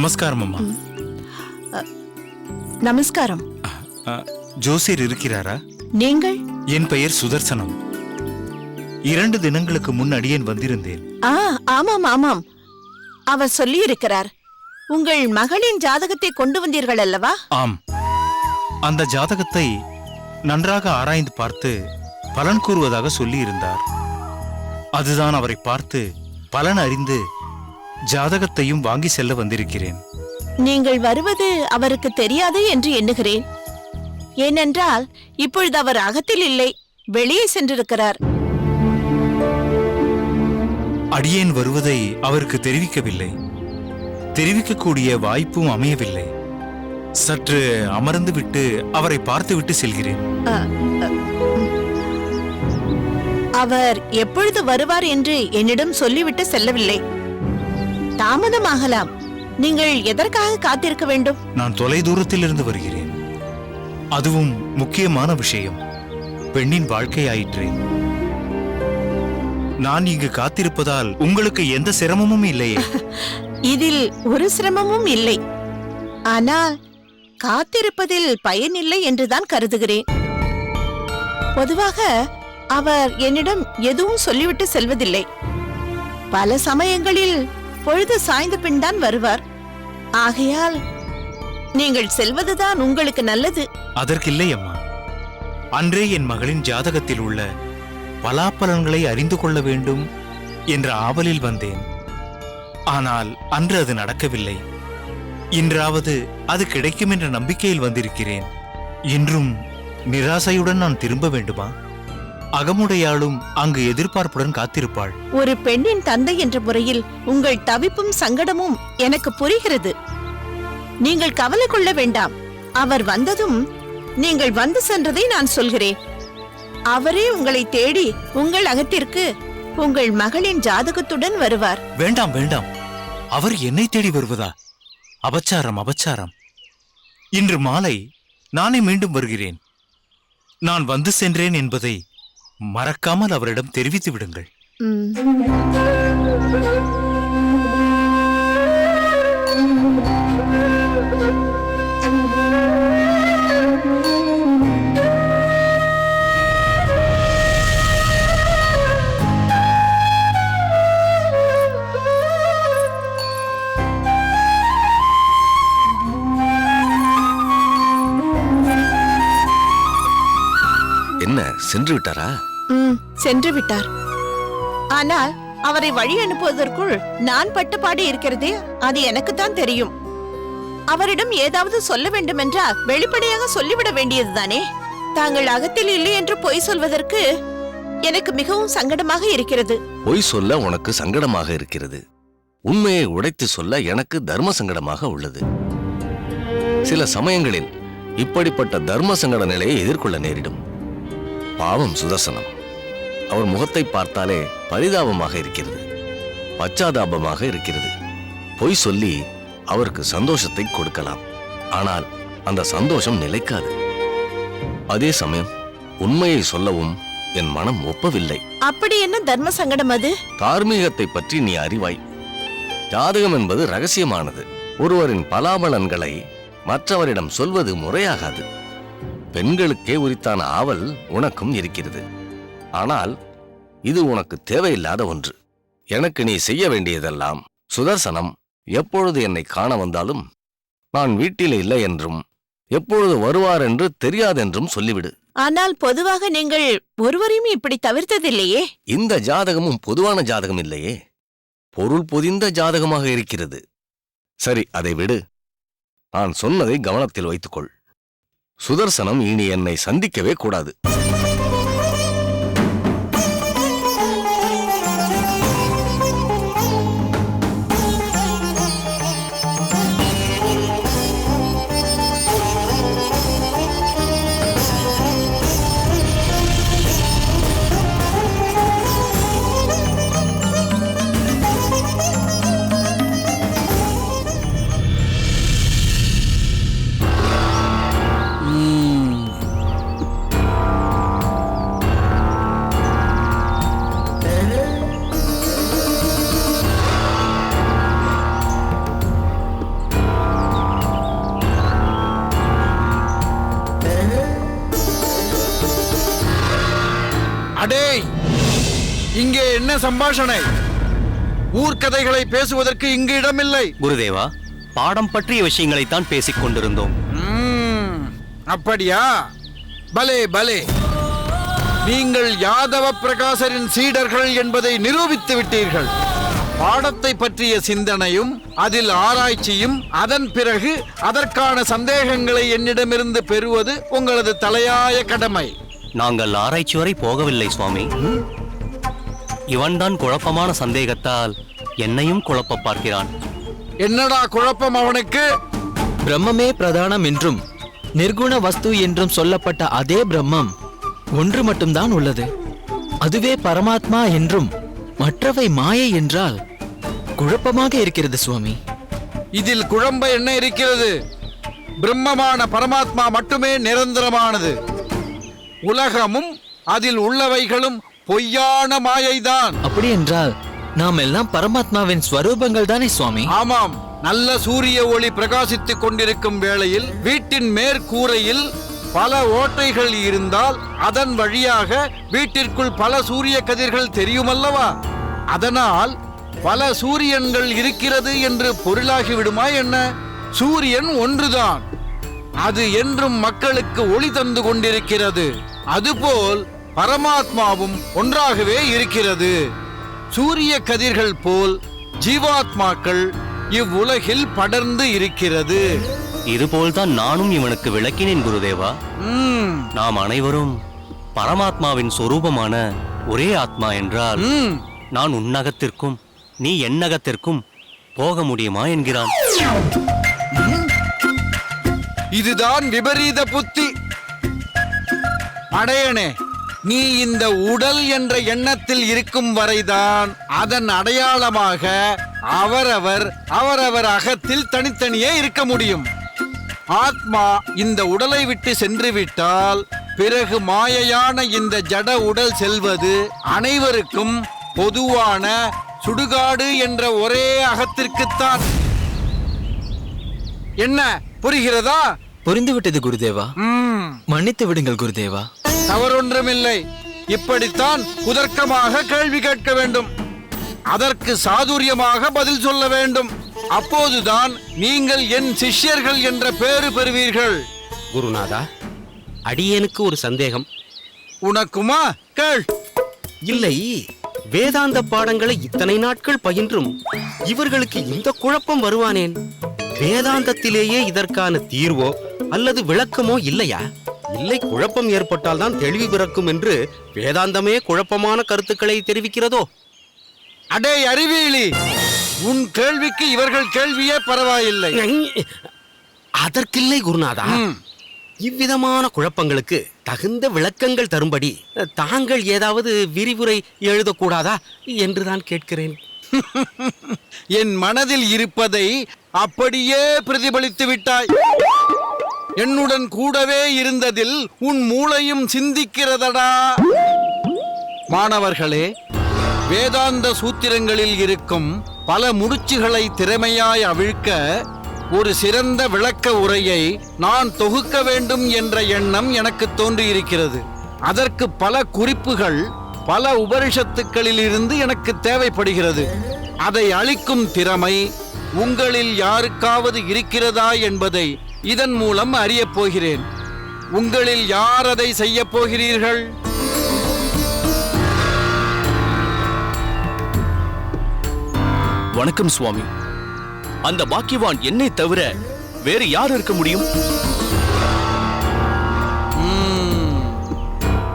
நமஸ்காரம் அம்மா. நமஸ்காரம். ஜோசியர் இருக்கிறாரா? நீங்கள்? என் பெயர் சுதர்சனம். 2 தினங்களுக்கு முன் அடியேன் வந்திருந்தேன். ஆமாம் ஆமாம், அவர் சொல்லி இருக்கிறார். உங்கள் மகளின் ஜாதகத்தை கொண்டு வந்தீர்கள் அல்லவா? ஆம், அந்த ஜாதகத்தை நன்றாக ஆராய்ந்து பார்த்து பலன் கூறுவதாக சொல்லி இருந்தார். அதுதான் அவரை பார்த்து பலன் அறிந்து ஜாதகத்தையும் வாங்கி செல்ல வந்திருக்கிறேன். நீங்கள் வருவது அவருக்கு தெரியாது என்று எண்ணுகிறேன். ஏனென்றால் இப்பொழுது அவர் அகத்தில் இல்லை, வெளியே சென்றிருக்கிறார். அடியேன் வருவதை அவருக்கு தெரிவிக்கவில்லை. தெரிவிக்கக்கூடிய வாய்ப்பும் அமையவில்லை. சற்று அமர்ந்து விட்டு அவரை பார்த்துவிட்டு செல்கிறேன். அவர் எப்பொழுது வருவார் என்று என்னிடம் சொல்லிவிட்டு செல்லவில்லை. தாமதமாகலாம். நீங்கள் எதற்காக காத்திருக்க வேண்டும்? நான் தொலைதூரத்தில் இருந்து வருகிறேன். அதுவும் முக்கியமான விஷயம், பெண்ணின் வாழ்க்கையாயிற்றே. நான் இங்கு காத்திருப்பதால் உங்களுக்கு எந்த சிரமமும் இல்லையே? இதில் ஒரு சிரமமும் இல்லை. ஆனால் காத்திருப்பதில் பயனில்லை என்றுதான் கருதுகிறேன். பொதுவாக அவர் என்னிடம் எதுவும் சொல்லிவிட்டு செல்வதில்லை. பல சமயங்களில் பொழுது சாய்ந்த பின் தான் வருவார். ஆகையால் நீங்கள் செல்வதுதான் உங்களுக்கு நல்லது. அதற்கில்லை அம்மா. அன்றே என் மகளின் ஜாதகத்தில் உள்ள பலாப்பலன்களை அறிந்து கொள்ள வேண்டும் என்ற ஆவலில் வந்தேன். ஆனால் அன்று அது நடக்கவில்லை. இன்றாவது அது கிடைக்கும் என்ற நம்பிக்கையில் வந்திருக்கிறேன். இன்றும் நிராசையுடன் நான் திரும்ப வேண்டுமா? அகமுடையாளும் அங்கு எதிர்பார்ப்புடன் காத்திருப்பாள். ஒரு பெண்ணின் தந்தை என்ற முறையில் உங்கள் தவிப்பும் சங்கடமும் எனக்கு புரிகிறது. நீங்கள் கவலை கொள்ள வேண்டாம். அவர் வந்ததும் நீங்கள் வந்து சென்றதை நான் சொல்கிறேன். அவரே உங்களை தேடி உங்கள் அகத்திற்கு உங்கள் மகளின் ஜாதகத்துடன் வருவார். வேண்டாம் வேண்டாம், அவர் என்னை தேடி வருவதா? அபச்சாரம் அபச்சாரம். இன்று மாலை நானே மீண்டும் வருகிறேன். நான் வந்து சென்றேன் என்பதை மறக்காமல் அவரிடம் தெரிவித்து விடுங்கள். என்ன, சென்று விட்டாரா? சென்று விட்டார். ஆனால் அவரை வழி அனுப்புவதற்குள் நான் பட்டுப்பாடு இருக்கிறதே, அது எனக்கு தான் தெரியும். அவரிடம் ஏதாவது சொல்ல வேண்டும் என்றால் வெளிப்படையாக சொல்லிவிட வேண்டியதுதானே. தாங்கள் அகத்தில் இல்லை என்று பொய் சொல்வதற்கு எனக்கு மிகவும் சங்கடமாக இருக்கிறது. பொய் சொல்ல உனக்கு சங்கடமாக இருக்கிறது. உண்மையை உடைத்து சொல்ல எனக்கு தர்ம சங்கடமாக உள்ளது. சில சமயங்களில் இப்படிப்பட்ட தர்ம சங்கட நிலையை எதிர்கொள்ள நேரிடும். பாவம் சுதர்சனம். அவர் முகத்தை பார்த்தாலே பரிதாபமாக இருக்கிறது, பச்சாதாபமாக இருக்கிறது. பொய் சொல்லி அவருக்கு சந்தோஷத்தை கொடுக்கலாம். ஆனால் அந்த சந்தோஷம் நிலைக்காது. அதே சமயம் உண்மையை சொல்லவும் என் மனம் ஒப்பவில்லை. அப்படி என்ன தர்ம சங்கடம் அது? தார்மீகத்தை பற்றி நீ அறிவாய். ஜாதகம் என்பது ரகசியமானது. ஒருவரின் பலாபலன்களை மற்றவரிடம் சொல்வது முறையாகாது. பெண்களுக்கே உரித்தான ஆவல் உனக்கும் இருக்கிறது. ஆனால் இது உனக்கு தேவையில்லாத ஒன்று. எனக்கு நீ செய்ய வேண்டியதெல்லாம், சுதர்சனம் எப்பொழுது என்னை காண வந்தாலும் நான் வீட்டில் இல்லை என்றும் எப்பொழுது வருவார் என்று தெரியாதென்றும் சொல்லிவிடு. ஆனால் பொதுவாக நீங்கள் ஒருவரையும் இப்படி தவிர்த்ததில்லையே. இந்த ஜாதகமும் பொதுவான ஜாதகம் இல்லையே, பொருள் பொதிந்த ஜாதகமாக இருக்கிறது. சரி, அதை விடு. நான் சொன்னதை கவனத்தில் வைத்துக்கொள். சுதர்சனம் இனி என்னை சந்திக்கவே கூடாது. அடேய், இங்கே என்ன சம்பாஷணை? ஊர்க்கதைகளை பேசுவதற்கு இங்கு இடமில்லை. குருதேவா, பாடம் பற்றிய விஷயங்களைத்தான் பேசிக் கொண்டிருந்தோம். அப்படியா? பலே பலே, நீங்கள் யாதவ பிரகாசரின் சீடர்கள் என்பதை நிரூபித்து விட்டீர்கள். பாடத்தை பற்றிய சிந்தனையும் அதில் ஆராய்ச்சியும் அதன் பிறகு அதற்கான சந்தேகங்களை என்னிடமிருந்து பெறுவது உங்களது தலையாய கடமை. நாங்கள் ஆராய்ச்சி வரை போகவில்லை சுவாமி. இவன்தான் குழப்பமான சந்தேகத்தால் என்னையும் குழப்ப பார்க்கிறான். என்னடா குழப்பம் அவனுக்கு? பிரம்மமே பிரதானம் என்றும் நிர்குண வஸ்து என்றும் சொல்லப்பட்ட அதே பிரம்மம் ஒன்று மட்டும்தான் உள்ளது. அதுவே பரமாத்மா என்றும் மற்றவை மாயை என்றால் குழப்பமாக இருக்கிறது சுவாமி. இதில் குழம்ப என்ன இருக்கிறது? பிரம்மமான பரமாத்மா மட்டுமே நிரந்தரமானது. உலகமும் அதில் உள்ளவைகளும் பொய்யான மாயைதான். அப்படி என்றால் நாம் எல்லாம் பரமாத்மாவின் ஸ்வரூபங்கள் தானே சுவாமி? ஆமாம். நல்ல சூரிய ஒளி பிரகாசித்துக் கொண்டிருக்கும் வேளையில் வீட்டின் மேற்கூரையில் பல ஓட்டைகள் இருந்தால் அதன் வழியாக வீட்டிற்குள் பல சூரிய கதிர்கள் தெரியுமல்லவா? அதனால் பல சூரியன்கள் இருக்கிறது என்று பொருளாகி விடுமா என்ன? சூரியன் ஒன்றுதான். அது என்றும் மக்களுக்கு ஒளி தந்து கொண்டிருக்கிறது. அதுபோல் பரமாத்மாவும் ஒன்றாகவே இருக்கிறது. சூரிய கதிர்கள் போல் ஜீவாத்மாக்கள் இவ்வுலகில் படர்ந்து இருக்கிறது. இதுபோல்தான் நானும் இவனுக்கு விளக்கினேன் குருதேவா. நாம் அனைவரும் பரமாத்மாவின் சொரூபமான ஒரே ஆத்மா என்றால் நான் உன்னகத்திற்கும் நீ என்னகத்திற்கும் போக முடியுமா என்கிறான். இதுதான் விபரீத புத்தி. அடையனே, நீ இந்த உடல் என்ற எண்ணத்தில் இருக்கும் வரைதான் அதன் அடையாளமாக அவரவர் அகத்தில் தனித்தனியே இருக்க முடியும். ஆத்மா இந்த உடலை விட்டு சென்று விட்டால் பிறகு மாயையான இந்த ஜட உடல் செல்வது அனைவருக்கும் பொதுவான சுடுகாடு என்ற ஒரே அகத்திற்குத்தான். என்ன புரிகிறதா? புரிந்துவிட்டது குருதேவா. மன்னித்து விடுங்கள் குருதேவா. தவறொன்றுமில்லை. இப்படித்தான் குதர்க்கமாக கேள்வி கேட்க வேண்டும். அதற்கு சாதுரியமாக பதில் சொல்ல வேண்டும். அப்போதுதான் நீங்கள் என் சிஷ்யர்கள் என்ற பேரு பெறுவீர்கள். குருநாதா, அடியேனுக்கு ஒரு சந்தேகம். உனக்குமா? கேள். இல்லை, வேதாந்த பாடங்களை இத்தனை நாட்கள் பயின்றும் இவர்களுக்கு இந்த குழப்பம் வருவானேன்? வேதாந்தத்திலேயே இதற்கான தீர்வோ அல்லது விளக்கமோ இல்லையா? இல்லை, குழப்பம் ஏற்பட்டால் தான் தெளிவு பிறக்கும் என்று வேதாந்தமே குழப்பமான கருத்துக்களை தெரிவிக்கிறதோ? அடே அறிவியலி, உன் கேள்விக்கு இவர்கள் கேள்வியே பரவாயில்லை. அதற்கில்லை குருநாதா. இவ்விதமான குழப்பங்களுக்கு தகுந்த விளக்கங்கள் தரும்படி தாங்கள் ஏதாவது விரிவுரை எழுதக்கூடாதா என்றுதான் கேட்கிறேன். என் மனதில் இருப்பதை அப்படியே பிரதிபலித்து விட்டாய். என்னுடன் கூடவே இருந்ததில் உன் மூளையும் சிந்திக்கிறதடா. மாணவர்களே, வேதாந்த சூத்திரங்களில் இருக்கும் பல முடிச்சுகளை திறமையாய் அவிழ்க்க ஒரு சிறந்த விளக்க உரையை நான் தொகுக்க வேண்டும் என்ற எண்ணம் எனக்கு தோன்றியிருக்கிறது. அதற்கு பல குறிப்புகள் பல உபனிஷத்துக்களில் இருந்து எனக்கு தேவைப்படுகிறது. அதை அளிக்கும் திறமை உங்களில் யாருக்காவது இருக்கிறதா என்பதை இதன் மூலம் அறியப் போகிறேன். உங்களில் யார் அதை செய்யப் போகிறீர்கள்? வணக்கம் சுவாமி. அந்த பாக்கியவான் என்னை தவிர வேறு யார் இருக்க முடியும்?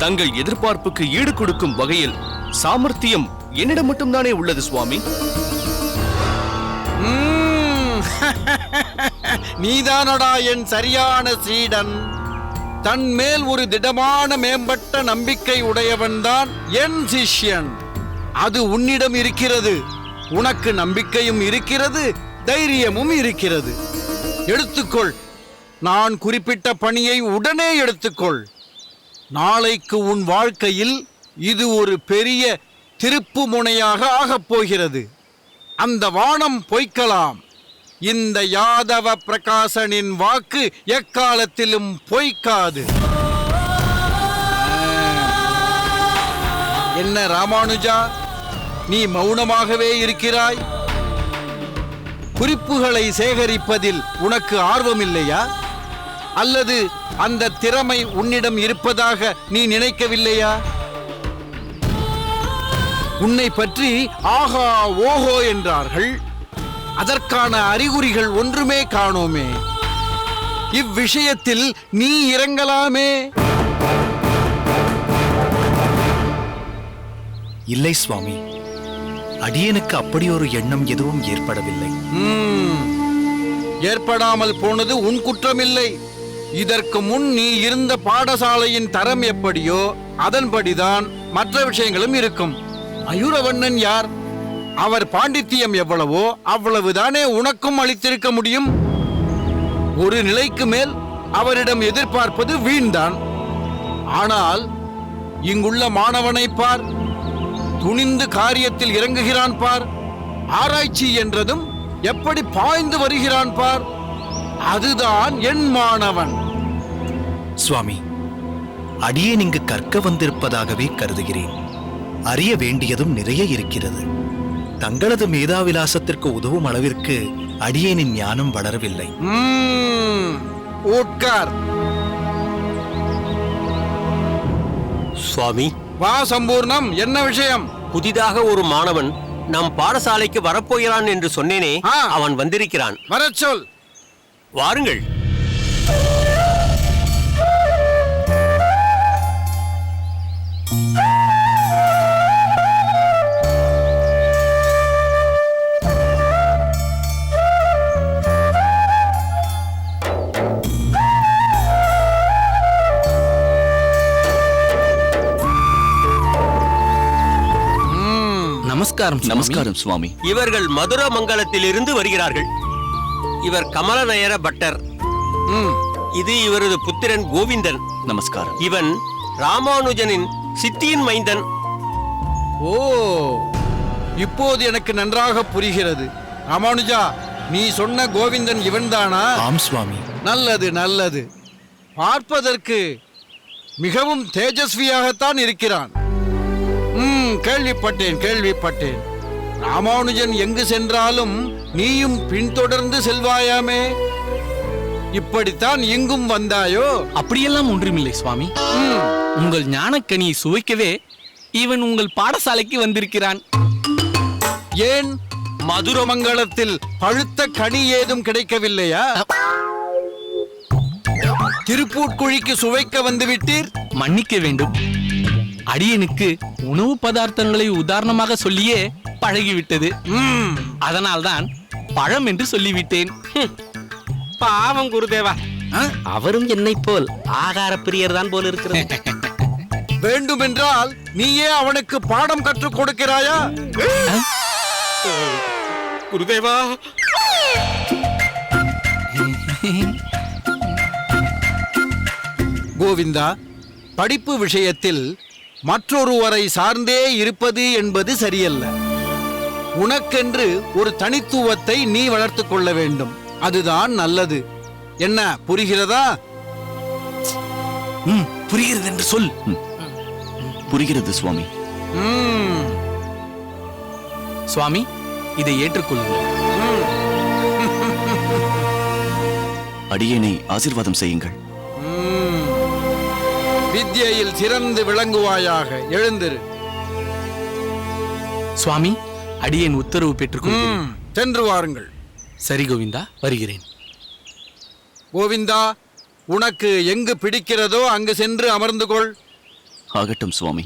தங்கள் எதிர்பார்ப்புக்கு ஈடு கொடுக்கும் வகையில் சாமர்த்தியம் என்னிடம் மட்டும்தானே உள்ளது சுவாமி. நீதானடா என் சரியான சீடன். தன் மேல் ஒரு திடமான மேம்பட்ட நம்பிக்கை உடையவன்தான் என் சிஷ்யன். அது உன்னிடம் இருக்கிறது. உனக்கு நம்பிக்கையும் இருக்கிறது, தைரியமும் இருக்கிறது. எடுத்துக்கொள். நான் குறிப்பிட்ட பணியை உடனே எடுத்துக்கொள். நாளைக்கு உன் வாழ்க்கையில் இது ஒரு பெரிய திருப்பு முனையாக ஆகப் போகிறது. அந்த வானம் பொய்க்கலாம். இந்த யாதவ பிரகாசனின் வாக்கு எக்காலத்திலும் பொய்க்காது. என்ன ராமானுஜா, நீ மௌனமாகவே இருக்கிறாய்? குறிப்புகளை சேகரிப்பதில் உனக்கு ஆர்வமில்லையா? அல்லது அந்த திறமை உன்னிடம் இருப்பதாக நீ நினைக்கவில்லையா? உன்னை பற்றி ஆஹா ஓஹோ என்றார்கள். அதற்கான அறிகுறிகள் ஒன்றுமே காணோமே. இவ்விஷயத்தில் நீ இறங்கலாமே. இல்லை சுவாமி, அடியனுக்கு அப்படி ஒரு எண்ணம் எதுவும் ஏற்படவில்லை. ஏற்படாமல் போனது உன் குற்றமில்லை. இதற்கு முன் நீ இருந்த பாடசாலையின் தரம் எப்படியோ அதன்படிதான் மற்ற விஷயங்களும் இருக்கும். மயூரவண்ணன் யார்? அவர் பாண்டித்தியம் எவ்வளவோ அவ்வளவுதானே உனக்கும் அளித்திருக்க முடியும். ஒரு நிலைக்கு மேல் அவரிடம் எதிர்பார்ப்பது வீண்தான். ஆனால் இங்குள்ள மாணவனை பார், துணிந்து காரியத்தில் இறங்குகிறான் பார். ஆராய்ச்சி என்றதும் எப்படி பாய்ந்து வருகிறான் பார். அதுதான் என் மாணவன். சுவாமி, அடியேன் இங்கு கற்க வந்திருப்பதாகவே கருதுகிறேன். அறிய வேண்டியதும் நிறைய இருக்கிறது. தங்களது மேதாவிலாசத்திற்கு உதவும் அளவிற்கு அடியேனின் ஞானம் வளரவில்லை. உட்கார். சுவாமி, வா சம்பூர்ணம், என்ன விஷயம்? புதிதாக ஒரு மாணவன் நம் பாடசாலைக்கு வரப்போகிறான் என்று சொன்னேனே, அவன் வந்திருக்கிறான். வரச் சொல். வாருங்கள். நமஸ்காரம் சுவாமி. இவர்கள் மதுரமங்கலத்திலிருந்து வருகிறார்கள். இவர் கமலநயர பட்டர். இது இவரது புத்திரன் கோவிந்தன். நமஸ்காரம். இவன் ராமானுஜனின் சித்தியின் மைந்தன். ஓ, இப்போது எனக்கு நன்றாக புரிகிறது. ராமானுஜா, நீ சொன்ன கோவிந்தன் இவன்தானா? ஆம் சுவாமி. நல்லது நல்லது. பார்ப்பதற்கு மிகவும் தேஜஸ்வியாகத்தான் இருக்கிறான். கேள்விப்பட்டேன். ராமானுஜன் எங்கு சென்றாலும் நீயும் பின்தொடர்ந்து செல்வாயாமே. இப்படித்தான் இங்கும் வந்தாயோ? அப்படியெல்லாம் ஒன்றுமில்லை சுவாமி. உங்கள் ஞானக்கனியை சுவைக்கவே இவன் உங்கள் பாடசாலைக்கு வந்திருக்கிறான். ஏன் மதுரமங்கலத்தில் பழுத்த கனி ஏதும் கிடைக்கவில்லையா? திருப்பூட்குழிக்கு சுவைக்க வந்து விட்டீர்? மன்னிக்க வேண்டும், அடியனுக்கு உணவு பதார்த்தங்களை உதாரணமாக சொல்லியே பழகிவிட்டது. அதனால்தான் பழம் என்று சொல்லிவிட்டேன். பாவம் குருதேவா, அவரும் என்னை போல் ஆகார பிரியர் தான் போல இருக்கிறது. வேண்டுமென்றால் நீயே அவனுக்கு பாடம் கற்றுக் கொடுக்கிறாயா? குருதேவா, கோவிந்தா, படிப்பு விஷயத்தில் மற்றொருவரை சார்ந்தே இருப்பது என்பது சரியல்ல. உனக்கென்று ஒரு தனித்துவத்தை நீ வளர்த்துக் கொள்ள வேண்டும். அதுதான் நல்லது. என்ன, புரிகிறதா? புரிகிறது என்று சொல். புரிகிறது சுவாமி. சுவாமி, இதை ஏற்றுக்கொள்ளுங்கள். அடியேனை ஆசீர்வாதம் செய்யுங்கள். வித்யையில் சிறந்து விளங்குவாயாக. எழுந்திரு. சுவாமி, அடியேன் உத்தரவு பெற்றுக்கொள்கிறேன். சென்று வாருங்கள். சரி கோவிந்தா, வருகிறேன். கோவிந்தா, உனக்கு எங்கு பிடிக்கிறதோ அங்கு சென்று அமர்ந்து கொள். ஆகட்டும் சுவாமி.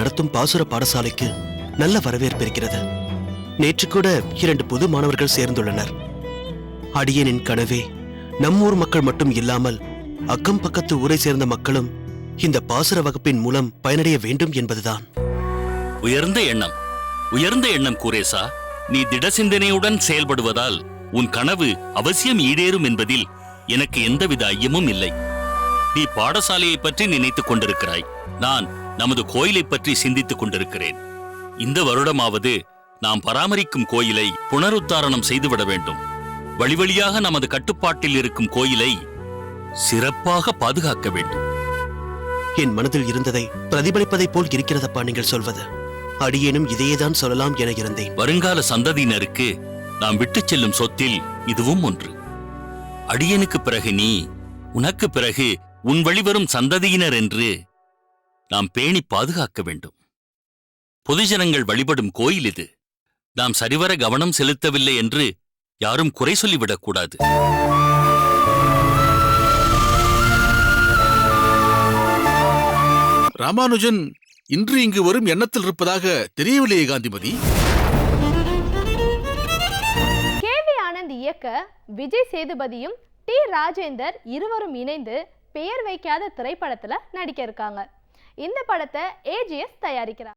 நடத்தும் பாசுர பாடசாலைக்கு நல்ல வரவேற்பு இருக்கிறது. நேற்று கூட 2 புது மாணவர்கள் சேர்ந்துள்ளனர். அடியேனின் கனவே நம்மூர் மக்கள் மட்டும் இல்லாமல் அக்கம் பக்கத்து ஊரை சேர்ந்த மக்களும் இந்த பாசுர வகுப்பின் மூலம் பயனடைய வேண்டும் என்பதுதான். உயர்ந்த எண்ணம் கூரேசா. நீ திட சிந்தனையுடன் செயல்படுவதால் உன் கனவு அவசியம் ஈடேறும் என்பதில் எனக்கு எந்தவித ஐயமும் இல்லை. நீ பாடசாலையை பற்றி நினைத்துக் கொண்டிருக்கிறாய். நான் நமது கோயிலை பற்றி சிந்தித்துக் கொண்டிருக்கிறேன். இந்த வருடமாவது நாம் பராமரிக்கும் கோயிலை புனருத்தாரணம் செய்துவிட வேண்டும். வழி வழியாக நமது கட்டுப்பாட்டில் இருக்கும் கோயிலை சிறப்பாக பாதுகாக்க வேண்டும். என் மனதில் இருந்ததை பிரதிபலிப்பதை போல் இருக்கிறதப்பா நீங்கள் சொல்வது. அடியேனும் இதையேதான் சொல்லலாம் என இருந்தேன். வருங்கால சந்ததியினருக்கு நாம் விட்டுச் செல்லும் சொத்தில் இதுவும் ஒன்று. அடியனுக்கு பிறகு நீ, உனக்கு பிறகு உன் வழிவரும் சந்ததியினர் என்று நாம் பேணி பாதுகாக்க வேண்டும். பொதுஜனங்கள் வழிபடும் கோயில் இது. நாம் சரிவர கவனம் செலுத்தவில்லை என்று யாரும் குறை சொல்லிவிடக்கூடாது. ராமானுஜன் இன்று இங்கு வரும் எண்ணத்தில் இருப்பதாக தெரியவில்லையே காந்திமதி. கேவி ஆனந்த் இயக்க விஜய் சேதுபதியும் டி ராஜேந்தர் இருவரும் இணைந்து பெயர் வைக்காத திரைப்படத்துல நடிக்க இருக்காங்க. இந்த படத்தை AGS தயாரிக்கிறார்.